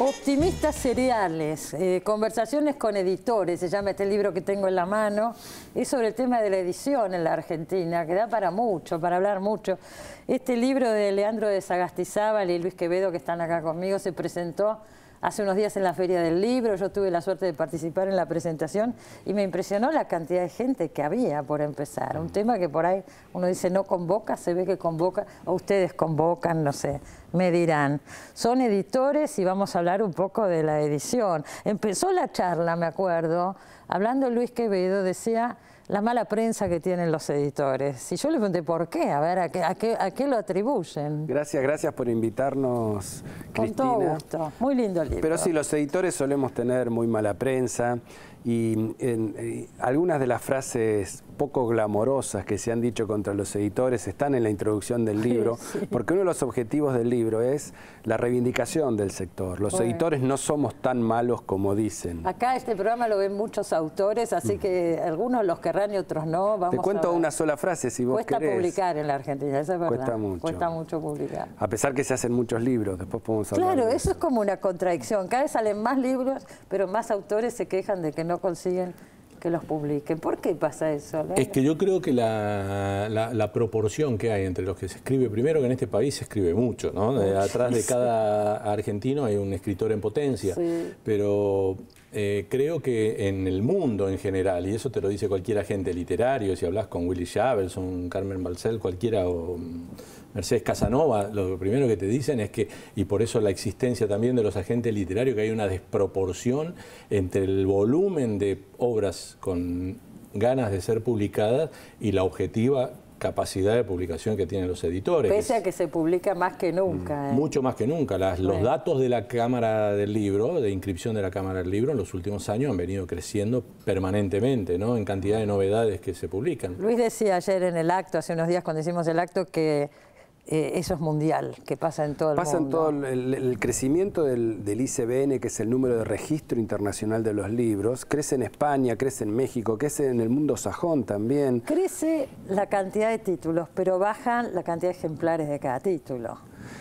Optimistas seriales, conversaciones con editores, se llama este libro que tengo en la mano. Es sobre el tema de la edición en la Argentina, que da para mucho, para hablar mucho. Este libro de Leandro de Sagastizábal y Luis Quevedo, que están acá conmigo, se presentó hace unos días en la Feria del Libro. Yo tuve la suerte de participar en la presentación y me impresionó la cantidad de gente que había, por empezar. Un tema que por ahí uno dice no convoca, se ve que convoca, o ustedes convocan, no sé, me dirán. Son editores y vamos a hablar un poco de la edición. Empezó la charla, me acuerdo, hablando Luis Quevedo, decía la mala prensa que tienen los editores. Y yo le pregunté, ¿por qué? A ver, ¿a qué lo atribuyen? Gracias por invitarnos, Cristina. Con todo gusto. Muy lindo el libro. Pero sí, los editores solemos tener muy mala prensa y algunas de las frases poco glamorosas que se han dicho contra los editores están en la introducción del libro, sí. Porque uno de los objetivos del libro es la reivindicación del sector. Los editores no somos tan malos como dicen. Acá este programa lo ven muchos autores, así que algunos los querrán y otros no. Vamos Te cuento una sola frase, si vos querés. Cuesta publicar en la Argentina, eso es verdad. Cuesta mucho. Cuesta mucho publicar. A pesar que se hacen muchos libros, después podemos hablar. Claro, eso es como una contradicción. Cada vez salen más libros, pero más autores se quejan de que no consiguen que los publiquen. ¿Por qué pasa eso? Es que yo creo que la proporción que hay entre los que se escribe, primero que en este país se escribe mucho, ¿no? Atrás de cada argentino hay un escritor en potencia, sí. Pero creo que en el mundo en general, y eso te lo dice cualquier agente literario, si hablas con Willy Shavelson, Carmen Balcells, cualquiera, o Mercedes Casanova, lo primero que te dicen es que, y por eso la existencia también de los agentes literarios, que hay una desproporción entre el volumen de obras con ganas de ser publicadas y la objetiva capacidad de publicación que tienen los editores. Pese a que se publica más que nunca. Mucho más que nunca. Los datos de la Cámara del Libro, de inscripción de la Cámara del Libro, en los últimos años han venido creciendo permanentemente, ¿no? En cantidad de novedades que se publican. Luis decía ayer en el acto, hace unos días cuando hicimos el acto, que eso es mundial, que pasa en todo el mundo. Pasa en todo el crecimiento del ICBN, que es el número de registro internacional de los libros, crece en España, crece en México, crece en el mundo sajón también. Crece la cantidad de títulos, pero bajan la cantidad de ejemplares de cada título.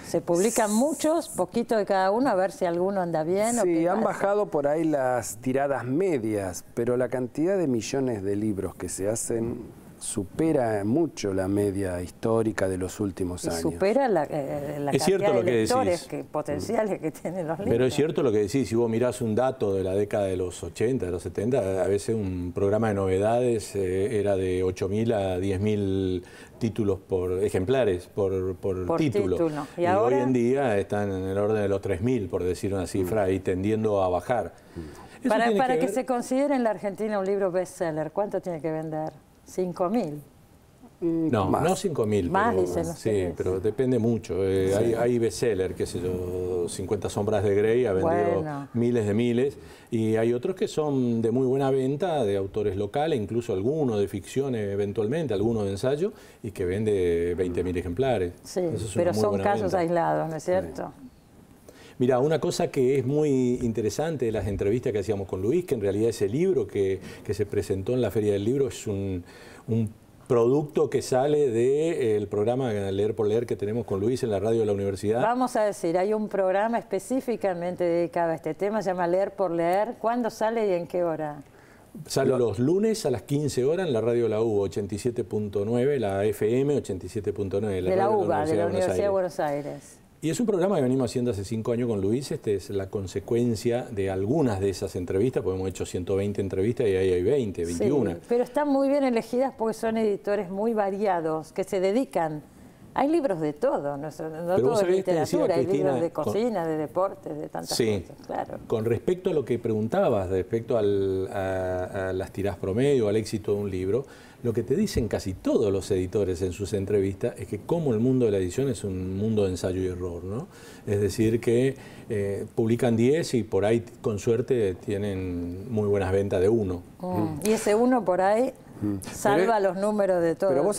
Se publican muchos, poquito de cada uno, a ver si alguno anda bien. Sí, han bajado por ahí las tiradas medias, pero la cantidad de millones de libros que se hacen supera mucho la media histórica de los últimos años. Supera la cantidad de lectores potenciales que tienen los libros. Pero es cierto lo que decís, si vos mirás un dato de la década de los 80, de los 70, a veces un programa de novedades era de 8.000 a 10.000 títulos ejemplares por título. Y hoy en día están en el orden de los 3.000, por decir una cifra, y tendiendo a bajar. Para que se considere en la Argentina un libro bestseller, ¿cuánto tiene que vender? 5.000. No, no 5.000. Más, dicen los sí, pero depende mucho. Hay bestseller, qué sé yo, 50 sombras de Grey ha vendido miles de miles, y hay otros que son de muy buena venta, de autores locales, incluso alguno de ficción eventualmente, alguno de ensayo, y que vende 20.000 ejemplares. Sí, pero son casos aislados, ¿no es cierto? Sí. Mira, una cosa que es muy interesante de las entrevistas que hacíamos con Luis, que en realidad ese libro que se presentó en la Feria del Libro es un producto que sale del programa Leer por Leer que tenemos con Luis en la radio de la universidad. Vamos a decir, hay un programa específicamente dedicado a este tema, se llama Leer por Leer. ¿Cuándo sale y en qué hora? Sale los lunes a las 15 horas en la radio de la U, 87.9, la FM 87.9. De la UBA, de la Universidad de Buenos Aires. Y es un programa que venimos haciendo hace 5 años con Luis. Este es la consecuencia de algunas de esas entrevistas, porque hemos hecho 120 entrevistas y ahí hay 20, 21. Sí, pero están muy bien elegidas porque son editores muy variados, que se dedican. Hay libros de todo, no todo es literatura, hay libros de cocina, de deportes, de tantas cosas, claro. Con respecto a lo que preguntabas, respecto a las tiradas promedio, al éxito de un libro, lo que te dicen casi todos los editores en sus entrevistas es que como el mundo de la edición es un mundo de ensayo y error, ¿no? Es decir, que publican 10 y por ahí, con suerte, tienen muy buenas ventas de 1. Y ese 1 por ahí salva los números de todo. Pero vos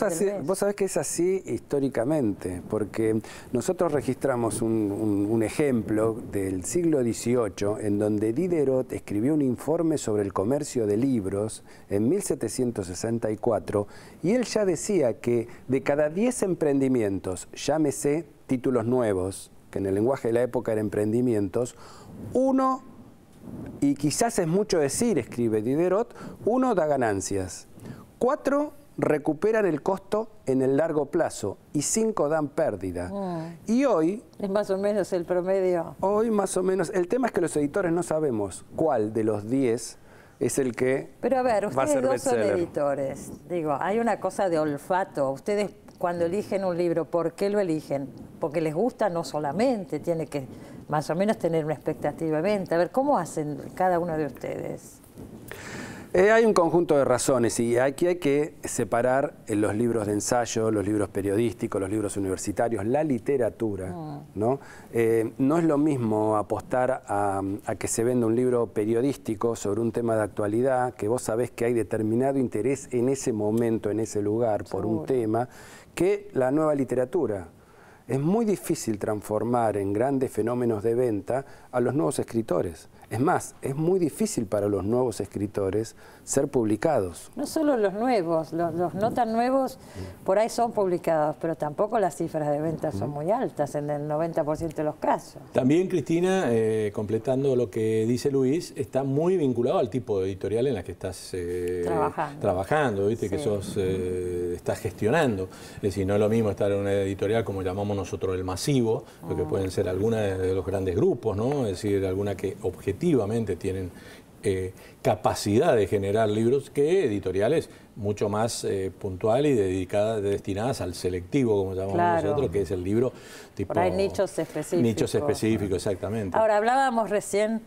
sabés que es así históricamente, porque nosotros registramos un ejemplo del siglo XVIII en donde Diderot escribió un informe sobre el comercio de libros en 1764 y él ya decía que de cada 10 emprendimientos, llámese títulos nuevos, que en el lenguaje de la época eran emprendimientos, uno, y quizás es mucho decir, escribe Diderot, uno da ganancias, 4 recuperan el costo en el largo plazo y 5 dan pérdida. Y hoy... Es más o menos el promedio. Hoy más o menos. El tema es que los editores no sabemos cuál de los 10 es el que Pero a ver, va a ser ustedes dos son bestseller. editores. Digo, hay una cosa de olfato. Ustedes cuando eligen un libro, ¿por qué lo eligen? Porque les gusta no solamente, tiene que más o menos tener una expectativa de venta. A ver, ¿cómo hacen cada uno de ustedes? Hay un conjunto de razones y aquí hay que separar los libros de ensayo, los libros periodísticos, los libros universitarios, la literatura, ¿no? No es lo mismo apostar a que se venda un libro periodístico sobre un tema de actualidad, que vos sabés que hay determinado interés en ese momento, en ese lugar, por un tema, que la nueva literatura. Es muy difícil transformar en grandes fenómenos de venta a los nuevos escritores. Es más, es muy difícil para los nuevos escritores ser publicados. No solo los nuevos, los no tan nuevos por ahí son publicados, pero tampoco las cifras de ventas son muy altas en el 90% de los casos. También, Cristina, completando lo que dice Luis, está muy vinculado al tipo de editorial en la que estás trabajando, ¿viste? Sí. Que estás gestionando. Es decir, no es lo mismo estar en una editorial como llamamos nosotros el masivo, lo que pueden ser algunas de los grandes grupos, ¿no? Es decir, algunas que objetivamente tienen capacidad de generar libros, que editoriales mucho más puntuales y destinadas al selectivo, como llamamos nosotros, que es el libro tipo... Por ahí nichos específicos. Nichos específicos, exactamente. Ahora, hablábamos recién,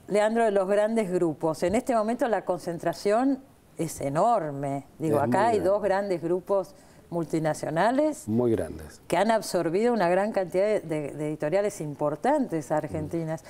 Leandro, de los grandes grupos. En este momento la concentración es enorme. Digo, acá hay 2 grandes grupos multinacionales muy grandes que han absorbido una gran cantidad de editoriales importantes argentinas.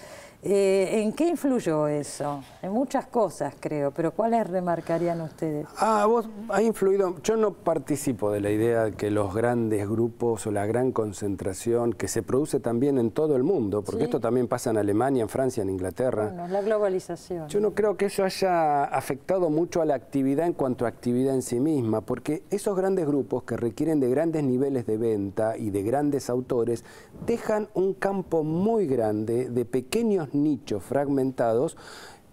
¿En qué influyó eso? En muchas cosas, creo, pero ¿cuáles remarcarían ustedes? Vos ha influido. Yo no participo de la idea de que los grandes grupos o la gran concentración que se produce también en todo el mundo, porque esto también pasa en Alemania, en Francia, en Inglaterra. Bueno, la globalización. Yo no creo que eso haya afectado mucho a la actividad en cuanto a actividad en sí misma, porque esos grandes grupos que requieren de grandes niveles de venta y de grandes autores dejan un campo muy grande de pequeños nichos fragmentados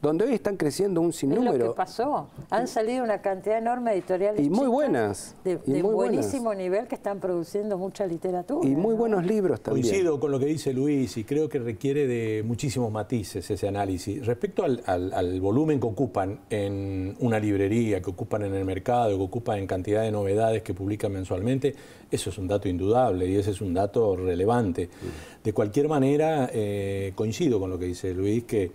donde hoy están creciendo un sinnúmero. Es lo que pasó. Han salido una cantidad enorme de editoriales y muy chicas buenas. De muy buenísimo buenas. nivel, que están produciendo mucha literatura. Y muy buenos libros también. Coincido con lo que dice Luis y creo que requiere de muchísimos matices ese análisis. Respecto al volumen que ocupan en una librería, que ocupan en el mercado, que ocupan en cantidad de novedades que publican mensualmente, eso es un dato indudable y ese es un dato relevante. De cualquier manera, coincido con lo que dice Luis, que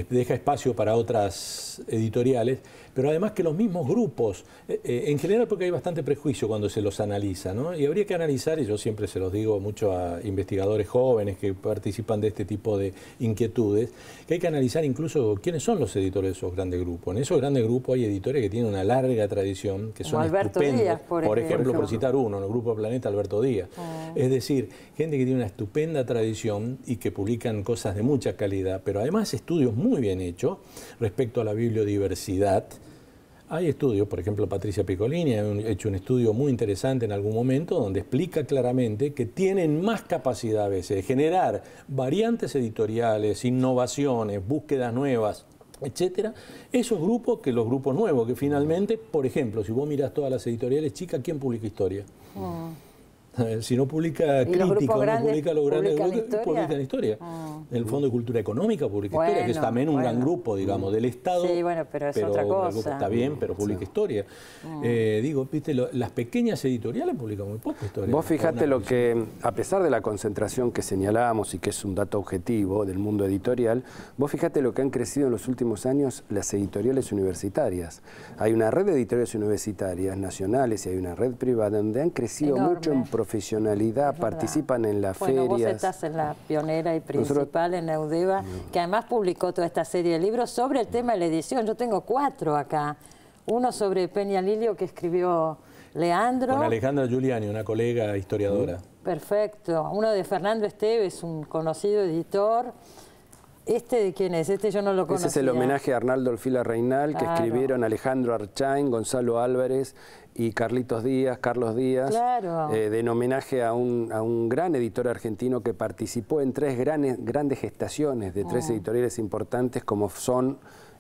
deja espacio para otras editoriales, pero además que los mismos grupos, en general porque hay bastante prejuicio cuando se los analiza, ¿no? Y habría que analizar, y yo siempre se los digo mucho a investigadores jóvenes que participan de este tipo de inquietudes, que hay que analizar incluso quiénes son los editores de esos grandes grupos. En esos grandes grupos hay editores que tienen una larga tradición, que son Alberto estupendos. Díaz, por ejemplo, por citar uno, en el Grupo Planeta, Alberto Díaz. Es decir, gente que tiene una estupenda tradición y que publican cosas de mucha calidad, pero además estudios muy bien hechos respecto a la bibliodiversidad. Hay estudios, por ejemplo, Patricia Piccolini ha hecho un estudio muy interesante en algún momento donde explica claramente que tienen más capacidad a veces de generar variantes editoriales, innovaciones, búsquedas nuevas, etcétera, esos grupos que los grupos nuevos, que finalmente, por ejemplo, si vos mirás todas las editoriales chicas, ¿quién publica historia? Si no publica crítica, no publica los grandes grupos, publican historia. El Fondo de Cultura Económica publica historia, que es también un gran grupo, digamos, del Estado. Sí, bueno, pero es otra cosa. Está bien, pero publica historia. Digo, viste, las pequeñas editoriales publican muy poca historia. Vos fijate lo que, a pesar de la concentración que señalábamos y que es un dato objetivo del mundo editorial, vos fijate lo que han crecido en los últimos años las editoriales universitarias. Hay una red de editoriales universitarias nacionales y hay una red privada donde han crecido mucho en profesionalidad, participan en las ferias. Vos estás en la pionera y principal, en Eudeva, que además publicó toda esta serie de libros sobre el tema de la edición. Yo tengo 4 acá. Uno sobre Peña Lilio, que escribió Leandro. Con Alejandra Giuliani, una colega historiadora. Perfecto. Uno de Fernando Esteves, un conocido editor. ¿Este de quién es? Este yo no lo conocía. Ese es el homenaje a Arnaldo Orfila Reynal, que escribieron Alejandro Archain, Gonzalo Álvarez y Carlos Díaz, claro, en homenaje a un gran editor argentino que participó en 3 grandes gestaciones de 3 editoriales importantes como son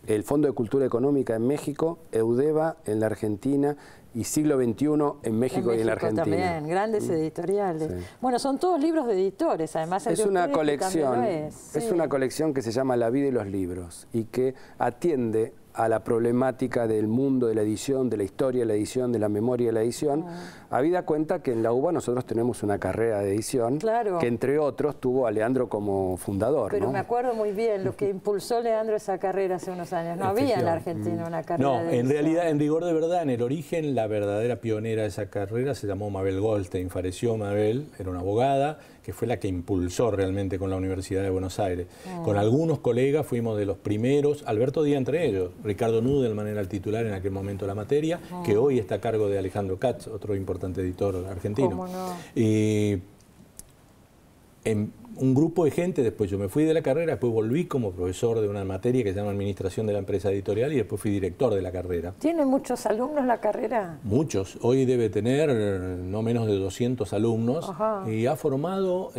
el Fondo de Cultura Económica en México, Eudeva en la Argentina y Siglo XXI en México y en la Argentina. También, grandes editoriales. Sí. Bueno, son todos libros de editores, además el es una colección, es una colección que se llama La vida y los libros y que atiende a la problemática del mundo de la edición, de la historia de la edición, de la memoria de la edición. Habida cuenta que en la UBA nosotros tenemos una carrera de edición, claro, que entre otros tuvo a Leandro como fundador. Pero ¿no? me acuerdo muy bien lo que impulsó Leandro esa carrera hace unos años. No había en la Argentina una carrera de edición. En realidad, en rigor de verdad, en el origen, la verdadera pionera de esa carrera se llamó Mabel Goldstein. Falleció Mabel, era una abogada, que fue la que impulsó realmente con la Universidad de Buenos Aires. Con algunos colegas fuimos de los primeros, Alberto Díaz entre ellos, Ricardo Nudelman era el titular en aquel momento de la materia, que hoy está a cargo de Alejandro Katz, otro importante editor argentino. ¿Cómo no? Y en un grupo de gente, después yo me fui de la carrera, después volví como profesor de una materia que se llama Administración de la Empresa Editorial y después fui director de la carrera. ¿Tiene muchos alumnos la carrera? Muchos. Hoy debe tener no menos de 200 alumnos. Ajá. Y ha formado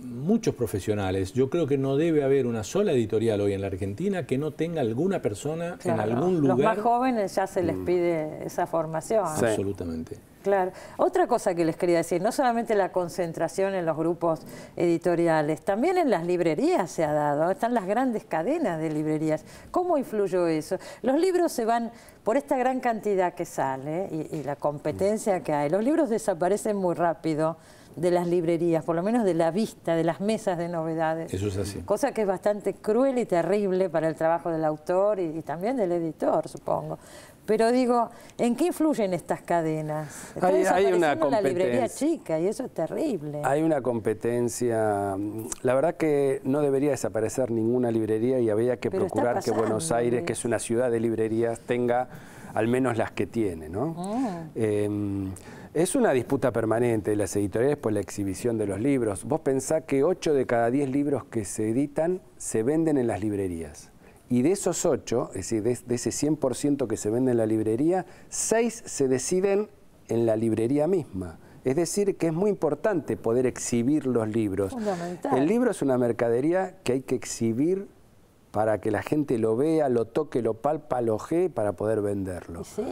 muchos profesionales. Yo creo que no debe haber una sola editorial hoy en la Argentina que no tenga alguna persona, claro, en algún lugar. Los más jóvenes ya se les pide esa formación. Sí. Absolutamente. Claro. Otra cosa que les quería decir, no solamente la concentración en los grupos editoriales, también en las librerías se ha dado, están las grandes cadenas de librerías. ¿Cómo influyó eso? Los libros se van, por esta gran cantidad que sale y la competencia que hay, los libros desaparecen muy rápido de las librerías, por lo menos de la vista, de las mesas de novedades. Eso es así. Cosa que es bastante cruel y terrible para el trabajo del autor y también del editor, supongo. Pero digo, ¿en qué influyen estas cadenas? Está desapareciendo la librería chica y eso es terrible. Hay una competencia. La verdad que no debería desaparecer ninguna librería y habría que procurar que Buenos Aires, que es una ciudad de librerías, tenga al menos las que tiene, ¿no? Es una disputa permanente de las editoriales por la exhibición de los libros. Vos pensás que 8 de cada 10 libros que se editan se venden en las librerías. Y de esos 8, es decir, de ese 100% que se vende en la librería, 6 se deciden en la librería misma. Es decir, que es muy importante poder exhibir los libros. Fundamental. El libro es una mercadería que hay que exhibir para que la gente lo vea, lo toque, lo palpa, lo ojee para poder venderlo. Sí.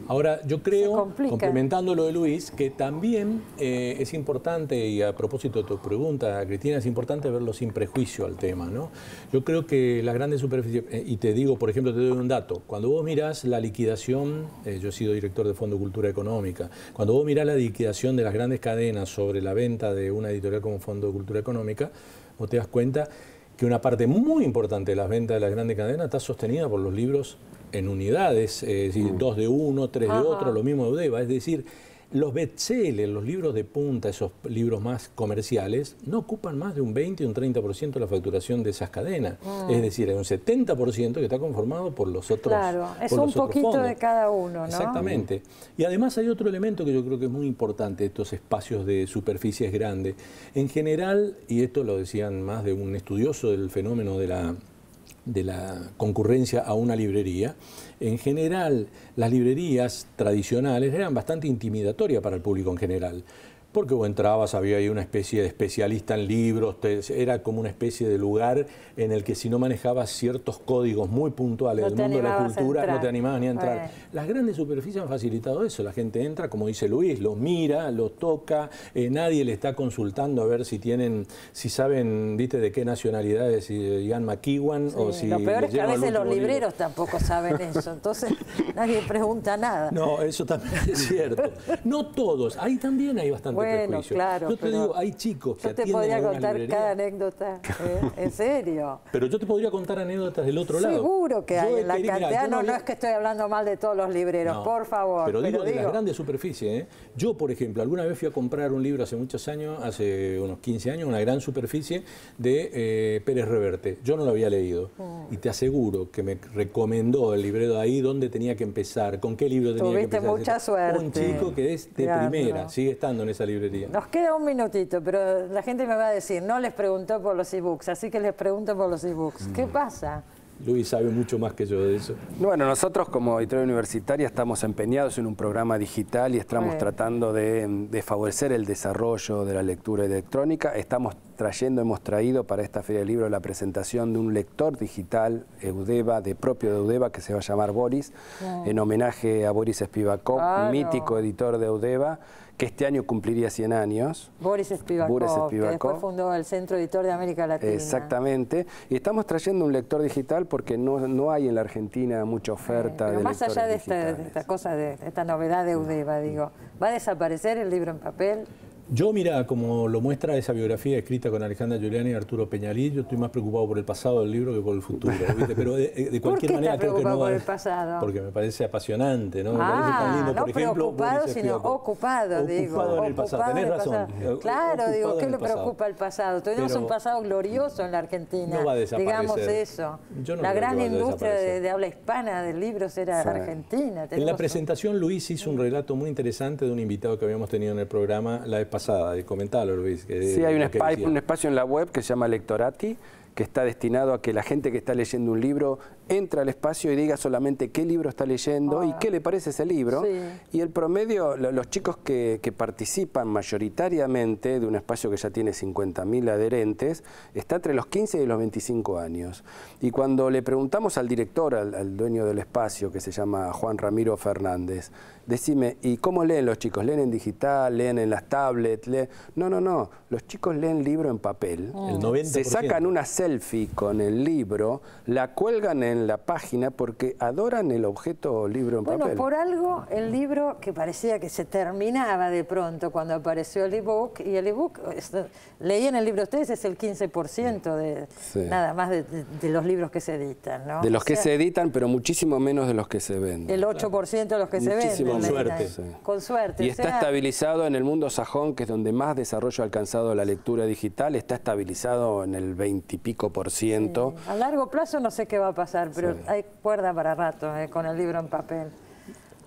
Ahora, yo creo, complementando lo de Luis, que también es importante, y a propósito de tu pregunta, Cristina, es importante verlo sin prejuicio al tema, ¿no? Yo creo que las grandes superficies, y te digo, por ejemplo, te doy un dato, cuando vos mirás la liquidación, yo he sido director de Fondo de Cultura Económica, cuando vos mirás la liquidación de las grandes cadenas sobre la venta de una editorial como Fondo de Cultura Económica, vos te das cuenta que una parte muy importante de las ventas de las grandes cadenas está sostenida por los libros en unidades, es decir, 2 de uno, 3 de otro, lo mismo de Eudeva, es decir, los bestsellers, los libros de punta, esos libros más comerciales, no ocupan más de un 20 y un 30% de la facturación de esas cadenas. Es decir, hay un 70% que está conformado por los otros. Claro, es un poquito de cada uno, ¿no? Exactamente. Y además hay otro elemento que yo creo que es muy importante, estos espacios de superficies grandes. En general, y esto lo decían más de un estudioso del fenómeno de la concurrencia a una librería, en general las librerías tradicionales eran bastante intimidatorias para el público en general. Porque vos entrabas, había ahí una especie de especialista en libros, era como una especie de lugar en el que si no manejabas ciertos códigos muy puntuales del mundo de la cultura, no te animabas ni a entrar. Las grandes superficies han facilitado eso, la gente entra, como dice Luis, los mira, los toca, nadie le está consultando a ver si saben, viste, de qué nacionalidad es Ian McEwan, o si... Lo peor es que a veces los libreros tampoco saben eso, entonces nadie pregunta nada. No, eso también es cierto. No todos, ahí también hay bastante prejuicio. Claro, yo te digo, hay chicos que atienden yo te podría contar librería. cada anécdota, en serio. Pero yo te podría contar anécdotas del otro lado. Seguro que hay en la cantidad, no es que estoy hablando mal de todos los libreros, no, por favor. Pero digo de las grandes superficies. Yo, por ejemplo, alguna vez fui a comprar un libro hace muchos años, hace unos 15 años, una gran superficie de Pérez Reverte. Yo no lo había leído. Y te aseguro que me recomendó el librero de ahí dónde tenía que empezar, con qué libro tenía que empezar. Tuviste mucha suerte. Un chico que es de primera, sigue estando en esa librería. Nos queda un minutito, pero la gente me va a decir, no les preguntó por los ebooks, así que les pregunto por los ebooks. ¿Qué pasa? Luis sabe mucho más que yo de eso. Bueno, nosotros como editorial universitaria estamos empeñados en un programa digital y estamos tratando de favorecer el desarrollo de la lectura electrónica. Hemos traído para esta Feria del Libro la presentación de un lector digital Eudeva, propio de Eudeva, que se va a llamar Boris, en homenaje a Boris Spivakov, mítico editor de Eudeva, que este año cumpliría 100 años. Boris Spivakov, que después fundó el Centro Editor de América Latina. Exactamente. Y estamos trayendo un lector digital porque no hay en la Argentina mucha oferta de lectores digitales. Más allá de esta cosa, de esta novedad de Eudeva, digo, ¿va a desaparecer el libro en papel? Yo, mira, como lo muestra esa biografía escrita con Alejandra Giuliani y Arturo Peñalí, yo estoy más preocupado por el pasado del libro que por el futuro, ¿viste? Pero de cualquier manera creo que no por el pasado? Porque me parece apasionante, ¿no? Me parece tan lindo, no por ejemplo, preocupado, sino ocupado, digo. Ocupado en el pasado, tenés razón. Claro, digo, ¿qué le preocupa el pasado? Tuvimos un pasado glorioso en la Argentina. No va a desaparecer. Digamos eso. Yo no la creo gran que vaya a industria desaparecer. de habla hispana de libros era Argentina. En la presentación Luis hizo un relato muy interesante de un invitado que habíamos tenido en el programa la vez pasada, de comentar. Luis, sí, hay un espacio en la web que se llama Lectorati, que está destinado a que la gente que está leyendo un libro entre al espacio y diga solamente qué libro está leyendo y qué le parece ese libro. Sí. Y el promedio, los chicos que participan mayoritariamente de un espacio que ya tiene 50.000 adherentes, está entre los 15 y los 25 años. Y cuando le preguntamos al director, al dueño del espacio, que se llama Juan Ramiro Fernández, decime, ¿y cómo leen los chicos? ¿Leen en digital? ¿Leen en las tablets? No, los chicos leen libro en papel. El 90%. Se sacan una selfie con el libro, la cuelgan en la página porque adoran el objeto libro en papel. Bueno, por algo el libro que parecía que se terminaba de pronto cuando apareció el ebook, y el ebook, leí en el libro de ustedes, es el 15% de nada más de los libros que se editan, ¿no? De los que se editan, pero muchísimo menos de los que se venden. El 8% de los que se venden. Con suerte. Con suerte. Y está estabilizado en el mundo sajón, que es donde más desarrollo ha alcanzado la lectura digital, está estabilizado en el 20 y pico %. Sí. A largo plazo no sé qué va a pasar, pero hay cuerda para rato con el libro en papel.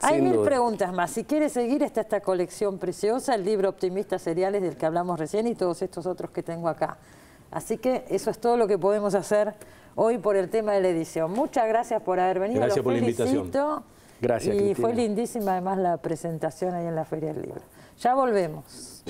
Hay mil preguntas más. Si quiere seguir, está esta colección preciosa, el libro Optimistas Seriales del que hablamos recién y todos estos otros que tengo acá. Así que eso es todo lo que podemos hacer hoy por el tema de la edición. Muchas gracias por haber venido. Gracias por la invitación. Gracias, y Cristina. fue lindísima además la presentación ahí en la Feria del Libro. Ya volvemos.